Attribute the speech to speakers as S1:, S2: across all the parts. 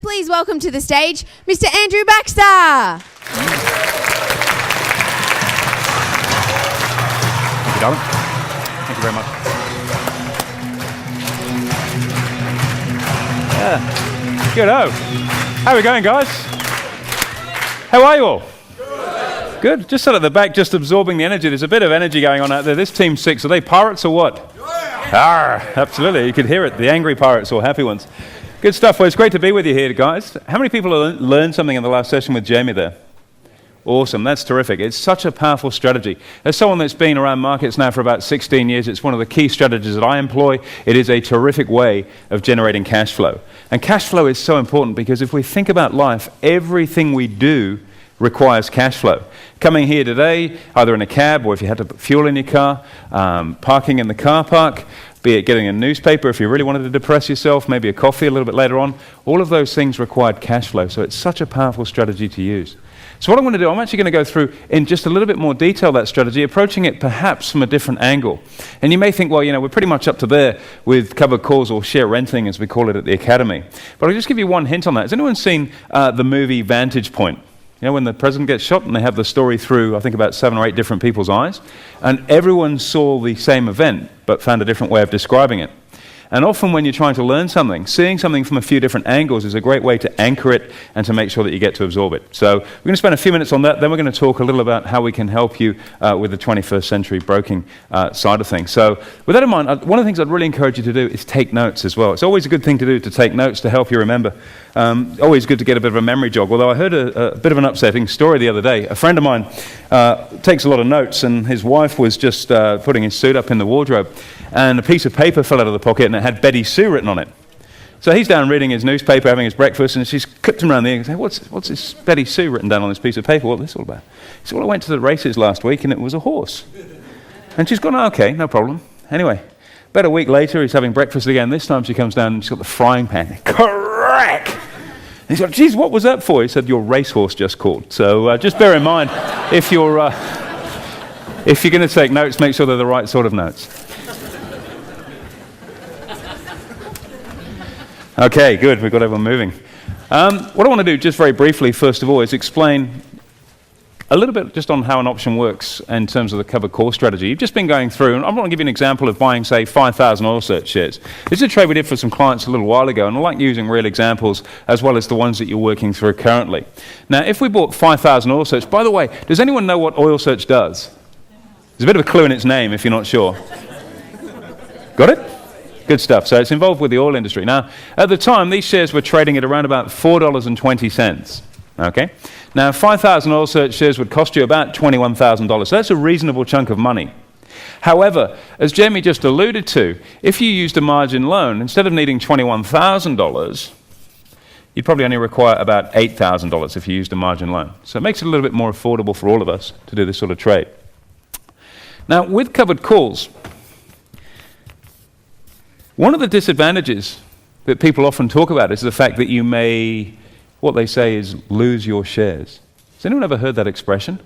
S1: Please welcome to the stage, Mr. Andrew Baxter.
S2: Thank you, darling. Thank you very much. Yeah. Good-o. How are we going, guys? How are you all? Good. Just sat at the back, just absorbing the energy. There's a bit of energy going on out there. This Team 6, are they pirates or what? Arr, absolutely. You could hear it. The angry pirates or happy ones. Good stuff. Well, it's great to be with you here, guys. How many people learned something in the last session with Jamie there? Awesome. That's terrific. It's such a powerful strategy. As someone that's been around markets now for about 16 years, it's one of the key strategies that I employ. It is a terrific way of generating cash flow. And cash flow is so important because if we think about life, everything we do requires cash flow. Coming here today, either in a cab or if you had to put fuel in your car, parking in the car park, be it getting a newspaper if you really wanted to depress yourself, maybe a coffee a little bit later on, all of those things required cash flow. So it's such a powerful strategy to use. So what I'm going to do, I'm actually going to go through in just a little bit more detail that strategy, approaching it perhaps from a different angle. And you may think, well, we're pretty much up to there with covered calls or share renting, as we call it at the Academy. But I'll just give you one hint on that. Has anyone seen the movie Vantage Point? When the president gets shot and they have the story through, I think, about 7 or 8 different people's eyes, and everyone saw the same event but found a different way of describing it. And often when you're trying to learn something, seeing something from a few different angles is a great way to anchor it and to make sure that you get to absorb it. So we're going to spend a few minutes on that, then we're going to talk a little about how we can help you with the 21st century broking side of things. So with that in mind, one of the things I'd really encourage you to do is take notes as well. It's always a good thing to do, to take notes to help you remember. Always good to get a bit of a memory jog, although I heard a bit of an upsetting story the other day. A friend of mine takes a lot of notes, and his wife was just putting his suit up in the wardrobe, and a piece of paper fell out of the pocket and it had Betty Sue written on it. So he's down reading his newspaper, having his breakfast, and she's clipped him around the ear and says, what's this Betty Sue written down on this piece of paper? What's this all about? He said, well, I went to the races last week and it was a horse. And she's gone, okay, no problem. Anyway, about a week later, he's having breakfast again. This time she comes down and she's got the frying pan. Crack! And he's like, geez, what was that for? He said, your racehorse just called. So just bear in mind, if you're going to take notes, make sure they're the right sort of notes. Okay, good. We've got everyone moving. What I want to do, just very briefly, first of all, is explain a little bit just on how an option works in terms of the covered call strategy. You've just been going through, and I want to give you an example of buying, say, 5,000 oil search shares. This is a trade we did for some clients a little while ago, and I like using real examples as well as the ones that you're working through currently. Now, if we bought 5,000 oil search, by the way, does anyone know what oil search does? There's a bit of a clue in its name if you're not sure. Got it? Good stuff. So it's involved with the oil industry. Now, at the time, these shares were trading at around about $4.20. Okay? Now, 5,000 oil search shares would cost you about $21,000. So that's a reasonable chunk of money. However, as Jamie just alluded to, if you used a margin loan, instead of needing $21,000, you'd probably only require about $8,000 if you used a margin loan. So it makes it a little bit more affordable for all of us to do this sort of trade. Now, with covered calls, one of the disadvantages that people often talk about is the fact that you may, what they say is, lose your shares. Has anyone ever heard that expression?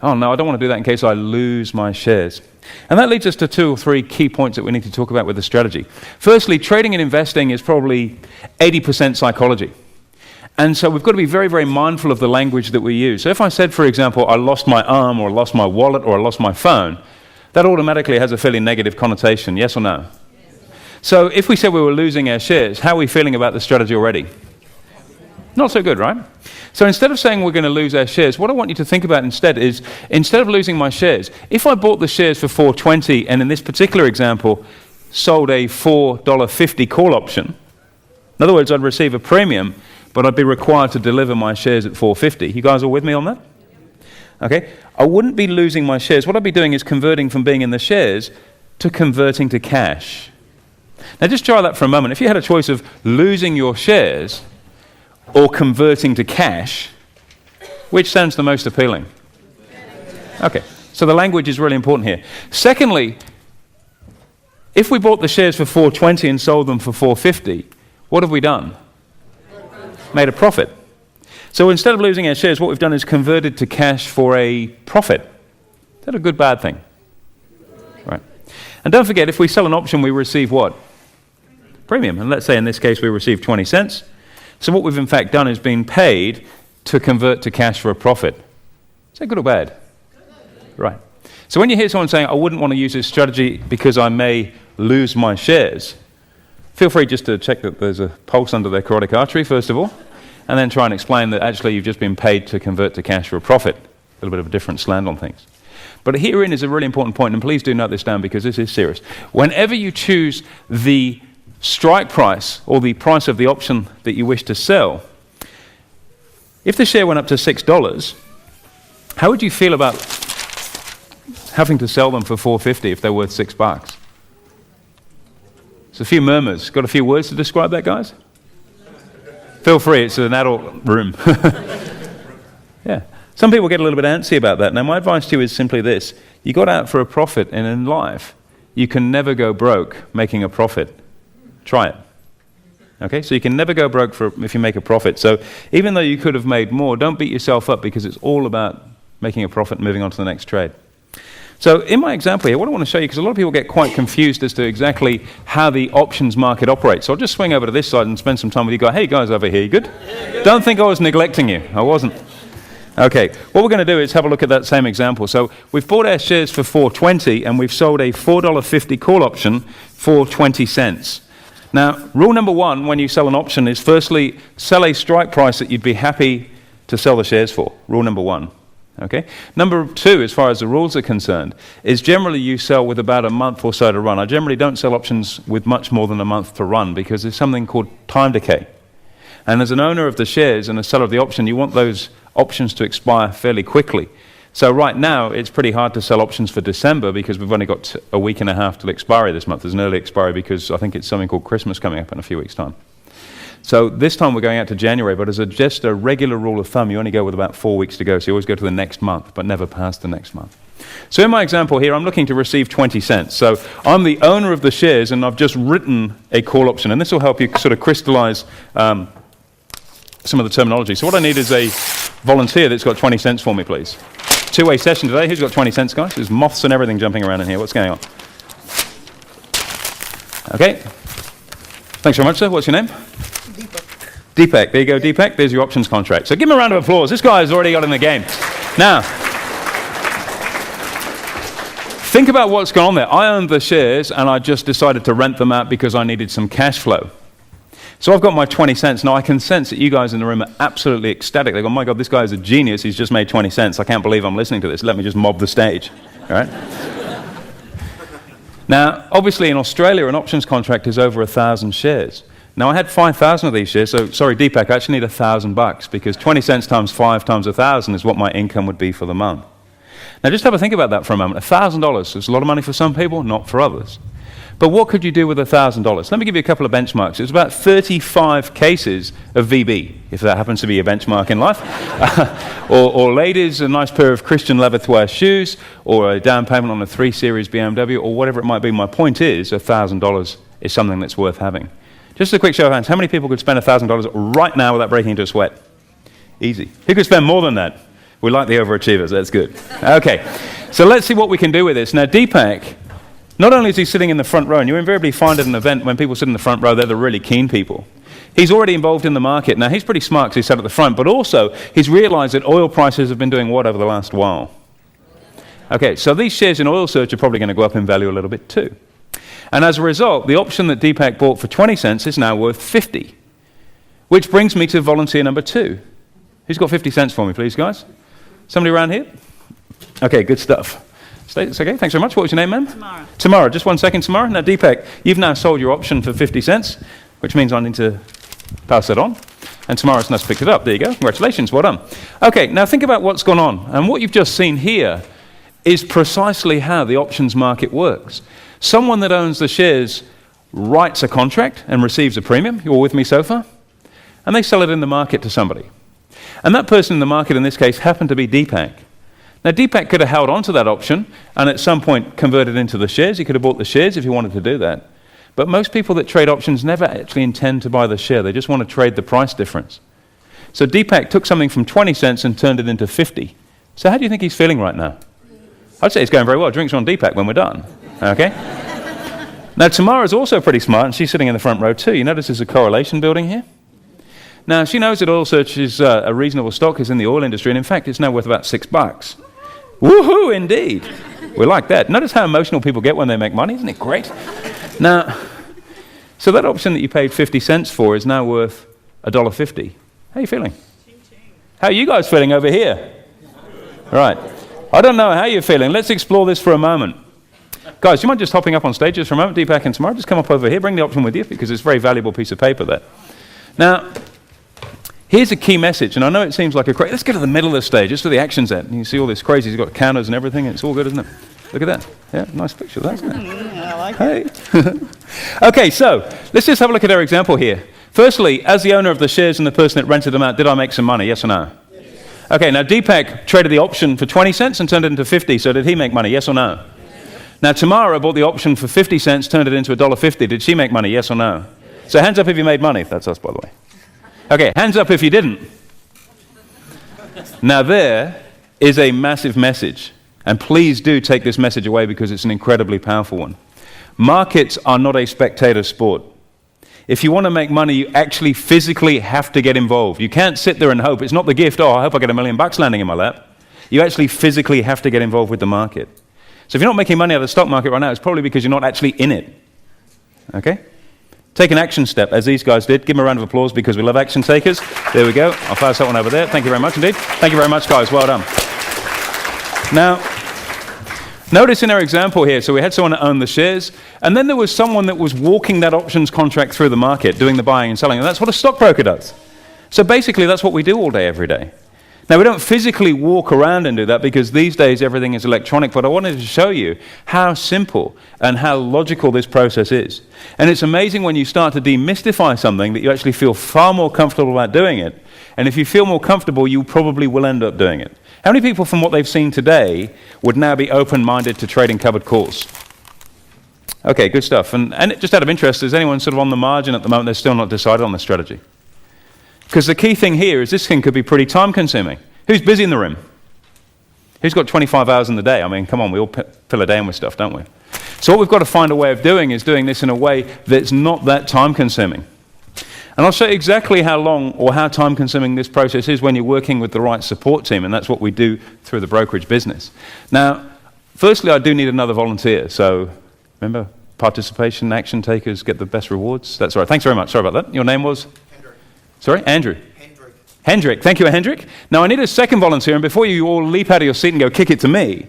S2: Oh no, I don't want to do that in case I lose my shares. And that leads us to 2 or 3 key points that we need to talk about with the strategy. Firstly, trading and investing is probably 80% psychology. And so we've got to be very, very mindful of the language that we use. So if I said, for example, I lost my arm or I lost my wallet or I lost my phone, that automatically has a fairly negative connotation, yes or no? So if we said we were losing our shares, how are we feeling about the strategy already? Not so good, right? So instead of saying we're going to lose our shares, what I want you to think about instead is, instead of losing my shares, if I bought the shares for $4.20 and in this particular example sold a $4.50 call option, in other words, I'd receive a premium, but I'd be required to deliver my shares at $4.50. You guys all with me on that? Okay. I wouldn't be losing my shares. What I'd be doing is converting from being in the shares to converting to cash. Now just try that for a moment. If you had a choice of losing your shares or converting to cash, which sounds the most appealing? Okay, so the language is really important here. Secondly, if we bought the shares for $4.20 and sold them for $4.50, what have we done? Made a profit. So instead of losing our shares, what we've done is converted to cash for a profit. Is that a good, bad thing? Right. And don't forget, if we sell an option, we receive what? Premium. And let's say in this case we receive 20 cents. So what we've in fact done is been paid to convert to cash for a profit. Is that good or bad? Right. So when you hear someone saying, I wouldn't want to use this strategy because I may lose my shares, feel free just to check that there's a pulse under their carotid artery, first of all, and then try and explain that actually you've just been paid to convert to cash for a profit. A little bit of a different slant on things. But herein is a really important point, and please do note this down because this is serious. Whenever you choose the strike price or the price of the option that you wish to sell, if the share went up to $6, how would you feel about having to sell them for $4.50 if they're worth $6? There's a few murmurs. Got a few words to describe that, guys? Feel free, it's an adult room. Yeah. Some people get a little bit antsy about that. Now, my advice to you is simply this. You got out for a profit, and in life, you can never go broke making a profit. Try it. Okay? So you can never go broke if you make a profit. So even though you could have made more, don't beat yourself up because it's all about making a profit and moving on to the next trade. So in my example here, what I want to show you, because a lot of people get quite confused as to exactly how the options market operates. So I'll just swing over to this side and spend some time with you guys. Hey, guys over here, you good? Yeah, don't think I was neglecting you. I wasn't. Okay, what we're going to do is have a look at that same example. So we've bought our shares for $4.20 and we've sold a $4.50 call option for 20 cents. Now, rule number one when you sell an option is firstly, sell a strike price that you'd be happy to sell the shares for. Rule number one. Okay. Number two, as far as the rules are concerned, is generally you sell with about a month or so to run. I generally don't sell options with much more than a month to run because there's something called time decay. And as an owner of the shares and a seller of the option, you want those options to expire fairly quickly. So right now, it's pretty hard to sell options for December because we've only got a week and a half till expiry this month. There's an early expiry because I think it's something called Christmas coming up in a few weeks' time. So this time we're going out to January, but as just a regular rule of thumb, you only go with about 4 weeks to go. So you always go to the next month, but never past the next month. So in my example here, I'm looking to receive 20 cents. So I'm the owner of the shares, and I've just written a call option. And this will help you sort of crystallize some of the terminology. So what I need is a volunteer that's got 20 cents for me, please. Two-way session today. Who's got 20 cents, guys? There's moths and everything jumping around in here. What's going on? Okay. Thanks very much, sir. What's your name? Deepak. There you go, Deepak. There's your options contract. So give him a round of applause. This guy has already got in the game. Now, think about what's gone on there. I owned the shares, and I just decided to rent them out because I needed some cash flow. So I've got my 20 cents. Now, I can sense that you guys in the room are absolutely ecstatic. They go, my God, this guy is a genius. He's just made 20 cents. I can't believe I'm listening to this. Let me just mob the stage. All right? Now, obviously, in Australia, an options contract is over 1,000 shares. Now, I had 5,000 of these shares, so sorry, Deepak, I actually need $1,000 because 20 cents times 5 times 1,000 is what my income would be for the month. Now, just have a think about that for a moment. $1,000 is a lot of money for some people, not for others. But what could you do with $1,000? Let me give you a couple of benchmarks. It's about 35 cases of VB, if that happens to be a benchmark in life. or ladies, a nice pair of Christian Leatherware shoes, or a down payment on a 3 Series BMW, or whatever it might be. My point is, $1,000 is something that's worth having. Just a quick show of hands. How many people could spend $1,000 right now without breaking into a sweat? Easy. Who could spend more than that? We like the overachievers. That's good. Okay. So let's see what we can do with this. Now, Deepak, not only is he sitting in the front row, and you invariably find at an event when people sit in the front row, they're the really keen people. He's already involved in the market. Now, he's pretty smart because he sat at the front, but also he's realized that oil prices have been doing what over the last while? Okay, so these shares in Oil Search are probably going to go up in value a little bit too. And as a result, the option that Deepak bought for 20 cents is now worth 50, which brings me to volunteer number 2. Who's got 50 cents for me, please, guys? Somebody around here? Okay, good stuff. It's okay, thanks very much. What was your name, ma'am?
S3: Tamara.
S2: Tamara, just 1 second, Tamara. Now, Deepak, you've now sold your option for 50 cents, which means I need to pass that on. And Tamara's now picked it up. There you go. Congratulations, well done. Okay, now think about what's gone on. And what you've just seen here is precisely how the options market works. Someone that owns the shares writes a contract and receives a premium. You all with me so far? And they sell it in the market to somebody. And that person in the market, in this case, happened to be Deepak. Now, Deepak could have held on to that option and at some point converted into the shares. He could have bought the shares if he wanted to do that. But most people that trade options never actually intend to buy the share. They just want to trade the price difference. So Deepak took something from 20 cents and turned it into 50. So how do you think he's feeling right now? I'd say he's going very well. Drinks are on Deepak when we're done. Okay? Now, Tamara's also pretty smart, and she's sitting in the front row too. You notice there's a correlation building here? Now, she knows that Oil Search is a reasonable stock, is in the oil industry, and in fact, it's now worth about $6. Woohoo, indeed. We like that. Notice how emotional people get when they make money. Isn't it great? Now, so that option that you paid 50 cents for is now worth $1.50. How are you feeling? How are you guys feeling over here? Right. I don't know how you're feeling. Let's explore this for a moment. Guys, do you mind just hopping up on stage just for a moment? Deepak and Tamara, just come up over here. Bring the option with you because it's a very valuable piece of paper there. Now, here's a key message, and I know it seems like a crazy... Let's get to the middle of the stage. That's where the action's at. And you see all this crazy. He's got counters and everything. It's all good, isn't it? Look at that. Yeah, nice picture, that, isn't it?
S3: I like
S2: it. Okay, so let's just have a look at our example here. Firstly, as the owner of the shares and the person that rented them out, did I make some money? Yes or no? Yes. Okay, now Deepak traded the option for 20 cents and turned it into 50. So did he make money? Yes or no? Yes. Now Tamara bought the option for 50 cents, turned it into $1.50. Did she make money? Yes or no? Yes. So hands up if you made money. That's us, by the way. Okay, hands up if you didn't. Now there is a massive message. And please do take this message away because it's an incredibly powerful one. Markets are not a spectator sport. If you want to make money, you actually physically have to get involved. You can't sit there and hope. It's not the gift, oh, I hope I get $1 million landing in my lap. You actually physically have to get involved with the market. So if you're not making money out of the stock market right now, it's probably because you're not actually in it. Okay? Take an action step, as these guys did. Give them a round of applause because we love action takers. There we go. I'll pass that one over there. Thank you very much indeed. Thank you very much, guys. Well done. Now, notice in our example here, so we had someone that owned the shares, and then there was someone that was walking that options contract through the market, doing the buying and selling, and that's what a stockbroker does. So basically, that's what we do all day, every day. Now, we don't physically walk around and do that because these days everything is electronic, but I wanted to show you how simple and how logical this process is. And it's amazing when you start to demystify something that you actually feel far more comfortable about doing it, and if you feel more comfortable, you probably will end up doing it. How many people from what they've seen today would now be open-minded to trading covered calls? Okay, good stuff. And just out of interest, is anyone sort of on the margin at the moment, they're still not decided on the strategy? Because the key thing here is this thing could be pretty time-consuming. Who's busy in the room? Who's got 25 hours in the day? I mean, come on, we all fill a day in with stuff, don't we? So what we've got to find a way of doing is doing this in a way that's not that time-consuming. And I'll show you exactly how long or how time-consuming this process is when you're working with the right support team, and that's what we do through the brokerage business. Now, firstly, I do need another volunteer. So, remember, participation, action takers get the best rewards. That's right. Thanks very much. Sorry about that. Your name was? Hendrik. Sorry? Andrew? Hendrik. Hendrik. Thank you, Hendrik. Now, I need a second volunteer, and before you all leap out of your seat and go kick it to me,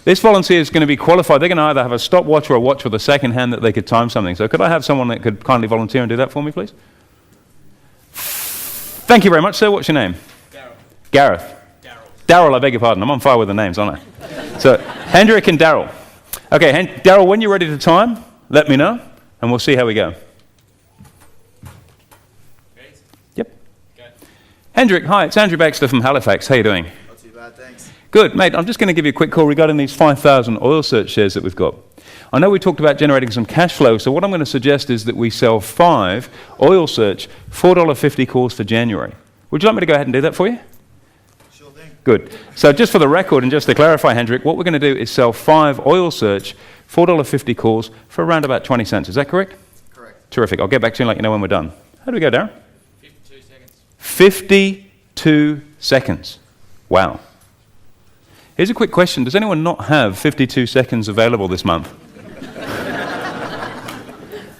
S2: this volunteer is going to be qualified. They're going to either have a stopwatch or a watch with a second hand that they could time something. So could I have someone that could kindly volunteer and do that for me, please? Thank you very much, sir. What's your name? Gareth. Daryl, I beg your pardon. I'm on fire with the names, aren't I? So, Hendrik and Daryl. Okay, Daryl, when you're ready to time, let me know, and we'll see how we go.
S4: Ready?
S2: Yep.
S4: Okay.
S2: Hendrik, hi, it's Andrew Baxter from Halifax. How you doing?
S4: Not too bad, thanks.
S2: Good, mate. I'm just going to give you a quick call regarding these 5,000 Oil Search shares that we've got. I know we talked about generating some cash flow, so what I'm going to suggest is that we sell 5 Oil Search $4.50 calls for January. Would you like me to go ahead and do that for you?
S4: Sure thing.
S2: Good. So just for the record and just to clarify, Hendrik, what we're going to do is sell 5 Oil Search $4.50 calls for around about 20 cents. Is that correct?
S4: Correct.
S2: Terrific. I'll get back to you and let you know when we're done. How do we go, Darren?
S4: 52 seconds.
S2: 52 seconds. Wow. Here's a quick question. Does anyone not have 52 seconds available this month?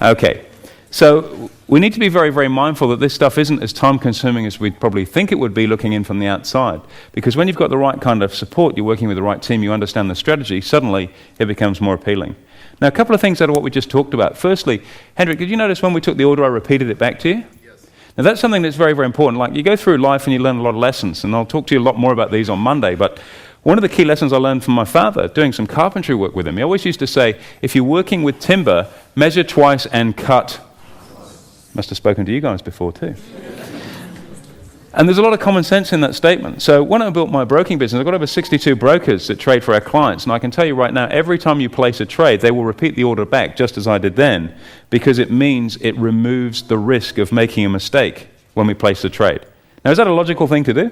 S2: Okay, so we need to be very, very mindful that this stuff isn't as time-consuming as we'd probably think it would be looking in from the outside. Because when you've got the right kind of support, you're working with the right team, you understand the strategy, suddenly it becomes more appealing. Now, a couple of things out of what we just talked about. Firstly, Hendrik, did you notice when we took the order, I repeated it back to you?
S4: Yes.
S2: Now, that's something that's very, very important. Like, you go through life and you learn a lot of lessons, and I'll talk to you a lot more about these on Monday, but one of the key lessons I learned from my father, doing some carpentry work with him, he always used to say, if you're working with timber, measure twice and cut. Must have spoken to you guys before too. And there's a lot of common sense in that statement. So when I built my broking business, I've got over 62 brokers that trade for our clients, and I can tell you right now, every time you place a trade, they will repeat the order back just as I did then, because it means it removes the risk of making a mistake when we place the trade. Now, is that a logical thing to do?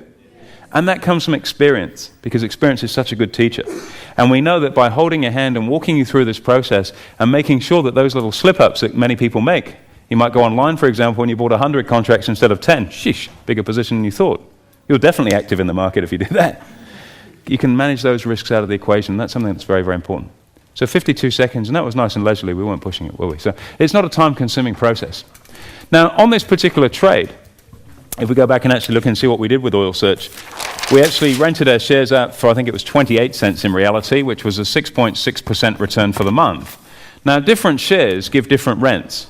S2: And that comes from experience, because experience is such a good teacher. And we know that by holding your hand and walking you through this process and making sure that those little slip-ups that many people make You might go online, for example, and you bought 100 contracts instead of 10. Sheesh, bigger position than you thought. You're definitely active in the market if you do that. You can manage those risks out of the equation. That's something that's very, very important. So 52 seconds, and that was nice and leisurely. We weren't pushing it, were we? So it's not a time-consuming process. Now, on this particular trade, if we go back and actually look and see what we did with Oil Search, we actually rented our shares out for, I think it was 28 cents in reality, which was a 6.6% return for the month. Now, different shares give different rents,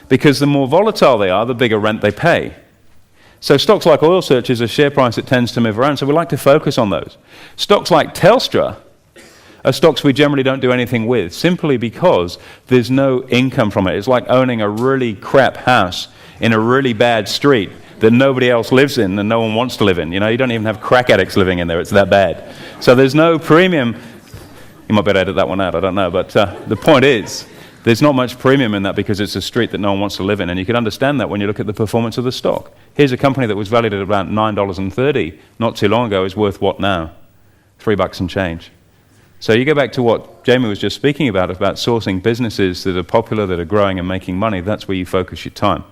S2: because the more volatile they are, the bigger rent they pay. So stocks like Oil Search is a share price that tends to move around, so we like to focus on those. Stocks like Telstra are stocks we generally don't do anything with, simply because there's no income from it. It's like owning a really crap house in a really bad street that nobody else lives in and no one wants to live in. You know, you don't even have crack addicts living in there. It's that bad. So there's no premium. You might better edit that one out, I don't know. But the point is, there's not much premium in that because it's a street that no one wants to live in. And you can understand that when you look at the performance of the stock. Here's a company that was valued at about $9.30 not too long ago is worth what now? $3 and change. So you go back to what Jamie was just speaking about sourcing businesses that are popular, that are growing and making money. That's where you focus your time.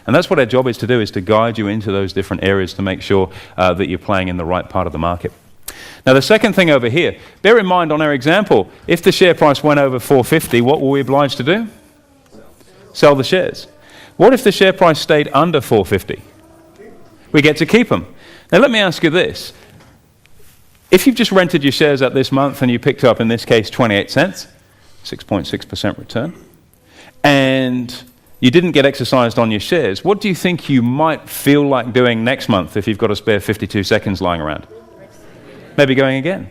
S2: And that's what our job is to do, is to guide you into those different areas to make sure that you're playing in the right part of the market. Now, the second thing over here, bear in mind on our example, if the share price went over 450, what were we obliged to do? Sell the shares. What if the share price stayed under 450? We get to keep them. Now, let me ask you this. If you've just rented your shares out this month and you picked up, in this case, 28 cents, 6.6% return, and you didn't get exercised on your shares, what do you think you might feel like doing next month if you've got a spare 52 seconds lying around? Maybe going again.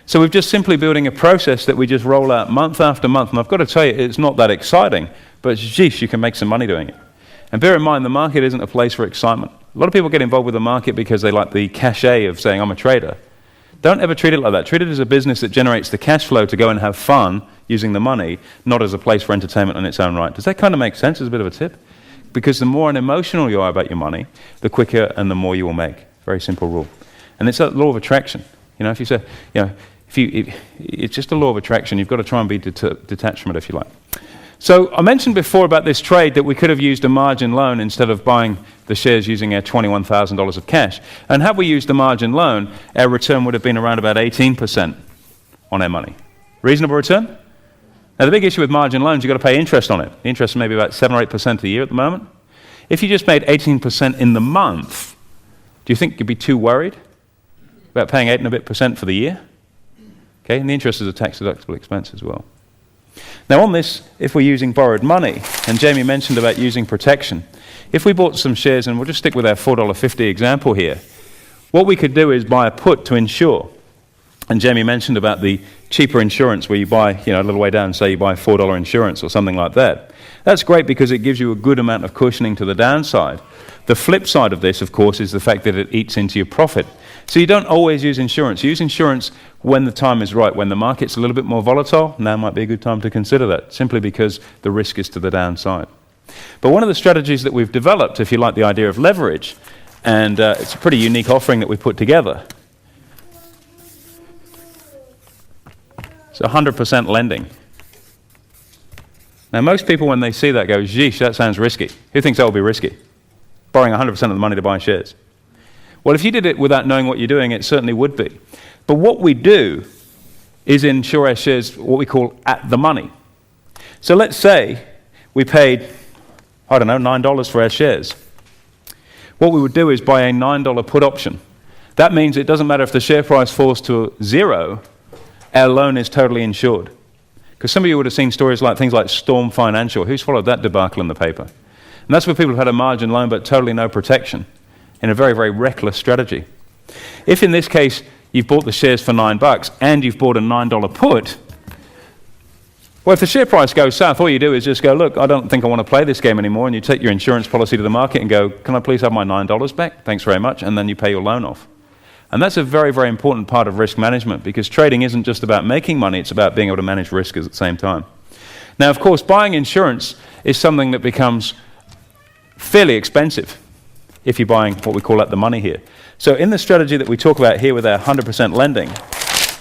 S2: So we're just simply building a process that we just roll out month after month. And I've got to tell you, it's not that exciting, but geez, you can make some money doing it. And bear in mind, the market isn't a place for excitement. A lot of people get involved with the market because they like the cachet of saying, I'm a trader. Don't ever treat it like that. Treat it as a business that generates the cash flow to go and have fun using the money, not as a place for entertainment in its own right. Does that kind of make sense as a bit of a tip? Because the more unemotional you are about your money, the quicker and the more you will make. Very simple rule. And it's a law of attraction. You know, if you say, you know, it's just a law of attraction. You've got to try and be detached from it, if you like. So I mentioned before about this trade that we could have used a margin loan instead of buying the shares using our $21,000 of cash. And had we used a margin loan, our return would have been around about 18% on our money. Reasonable return? Now, the big issue with margin loans, you've got to pay interest on it. The interest is maybe about 7 or 8% a year at the moment. If you just made 18% in the month, do you think you'd be too worried about paying 8 and a bit % for the year? Okay, and the interest is a tax-deductible expense as well. Now on this, if we're using borrowed money, and Jamie mentioned about using protection, if we bought some shares, and we'll just stick with our $4.50 example here, what we could do is buy a put to insure. And Jamie mentioned about the cheaper insurance where you buy, you know, a little way down, say you buy $4 insurance or something like that. That's great because it gives you a good amount of cushioning to the downside. The flip side of this, of course, is the fact that it eats into your profit. So you don't always use insurance. Use insurance when the time is right. When the market's a little bit more volatile, now might be a good time to consider that, simply because the risk is to the downside. But one of the strategies that we've developed, if you like the idea of leverage, and it's a pretty unique offering that we put together. So 100% lending. Now most people when they see that go, geesh, that sounds risky. Who thinks that would be risky? Borrowing 100% of the money to buy shares. Well, if you did it without knowing what you're doing, it certainly would be. But what we do is insure our shares what we call at the money. So let's say we paid, I don't know, $9 for our shares. What we would do is buy a $9 put option. That means it doesn't matter if the share price falls to 0, our loan is totally insured. Because some of you would have seen stories like things like Storm Financial. Who's followed that debacle in the paper? And that's where people have had a margin loan but totally no protection in a very, very reckless strategy. If in this case you've bought the shares for $9 and you've bought a $9 put, well, if the share price goes south, all you do is just go, look, I don't think I want to play this game anymore, and you take your insurance policy to the market and go, can I please have my $9 back? Thanks very much, and then you pay your loan off. And that's a very, very important part of risk management, because trading isn't just about making money, it's about being able to manage risk at the same time. Now, of course, buying insurance is something that becomes fairly expensive if you're buying what we call at the money here. So in the strategy that we talk about here with our 100% lending,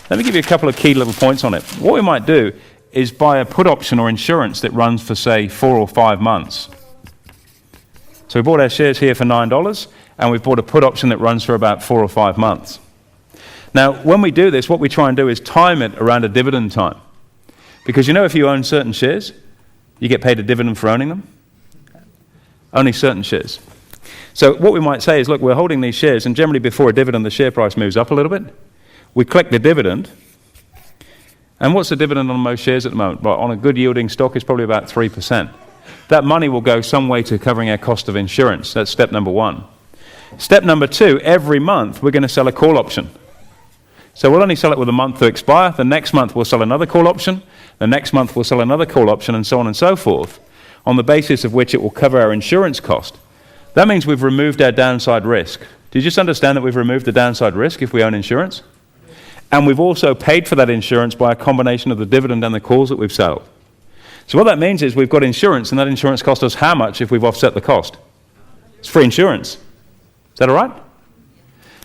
S2: let me give you a couple of key little points on it. What we might do is buy a put option or insurance that runs for, say, 4 or 5 months. So we bought our shares here for $9, and we've bought a put option that runs for about 4 or 5 months. Now, when we do this, what we try and do is time it around a dividend time. Because if you own certain shares, you get paid a dividend for owning them. Only certain shares. So what we might say is, look, we're holding these shares, and generally before a dividend, the share price moves up a little bit. We collect the dividend. And what's the dividend on most shares at the moment? Well, on a good yielding stock, it's probably about 3%. That money will go some way to covering our cost of insurance. That's step number 1. Step number 2, every month we're going to sell a call option. So we'll only sell it with a month to expire. The next month we'll sell another call option. The next month we'll sell another call option, and so on and so forth, on the basis of which it will cover our insurance cost. That means we've removed our downside risk. Do you just understand that we've removed the downside risk if we own insurance? And we've also paid for that insurance by a combination of the dividend and the calls that we've sold. So what that means is we've got insurance, and that insurance cost us how much if we've offset the cost? It's free insurance. Is that all right?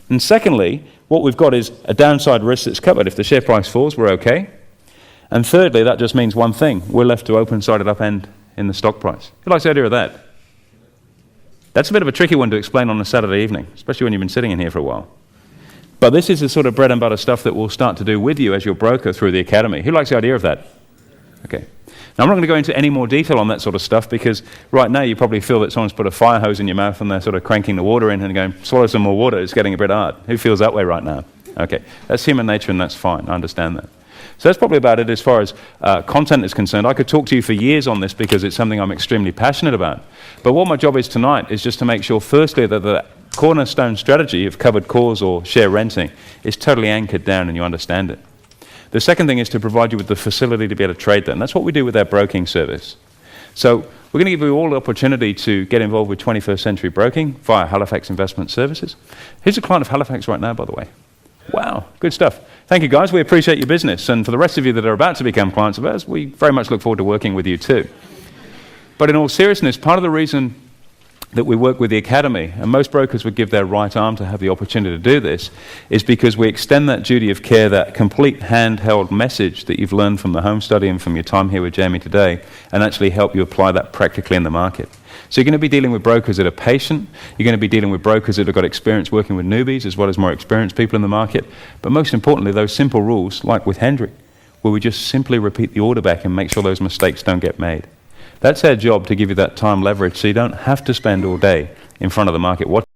S2: And secondly, what we've got is a downside risk that's covered. If the share price falls, we're okay. And thirdly, that just means one thing. We're left to open-sided upend in the stock price. Who likes the idea of that? That's a bit of a tricky one to explain on a Saturday evening, especially when you've been sitting in here for a while. But this is the sort of bread and butter stuff that we'll start to do with you as your broker through the academy. Who likes the idea of that? Okay. Now, I'm not going to go into any more detail on that sort of stuff, because right now you probably feel that someone's put a fire hose in your mouth and they're sort of cranking the water in and going, swallow some more water, it's getting a bit hard. Who feels that way right now? Okay. That's human nature, and that's fine. I understand that. So that's probably about it as far as content is concerned. I could talk to you for years on this because it's something I'm extremely passionate about. But what my job is tonight is just to make sure, firstly, that the cornerstone strategy of covered calls or share renting is totally anchored down and you understand it. The second thing is to provide you with the facility to be able to trade that. And that's what we do with our broking service. So we're going to give you all the opportunity to get involved with 21st century broking via Halifax Investment Services. Who's a client of Halifax right now, by the way? Wow, good stuff. Thank you, guys. We appreciate your business. And for the rest of you that are about to become clients of ours, we very much look forward to working with you too. But in all seriousness, part of the reason that we work with the Academy, and most brokers would give their right arm to have the opportunity to do this, is because we extend that duty of care, that complete handheld message that you've learned from the home study and from your time here with Jamie today, and actually help you apply that practically in the market. So you're going to be dealing with brokers that are patient, you're going to be dealing with brokers that have got experience working with newbies as well as more experienced people in the market, but most importantly, those simple rules, like with Hendrik, where we just simply repeat the order back and make sure those mistakes don't get made. That's our job, to give you that time leverage so you don't have to spend all day in front of the market watching.